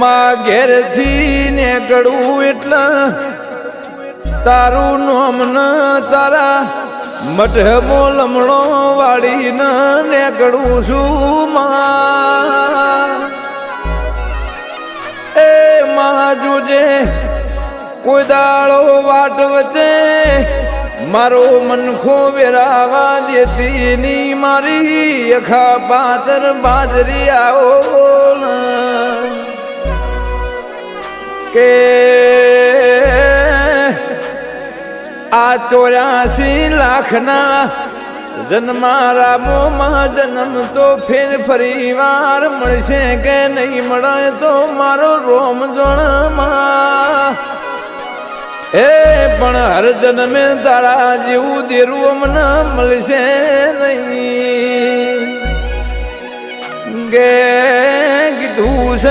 માં ઘેરથી નીકળું એટલે તારું નામ ન તારા મઢમો લમણો વાળીને નીકળું છું માં એ માં જોજે કોઈ દાળો વાટ વચ્ચે મારો મનખો વેરાવા દેતી ની મારી અખા પાતર બાજરી આવો કે આ 84 લાખના જન્મારા મોમાં જન્મ તો ફેર ફરી વાર મળશે કે નહીં મળે તો મારો રોમ જોણમાં એ પણ હર જન્મે તારા જેવું દેરું મને મળશે નહીં ગે કીધું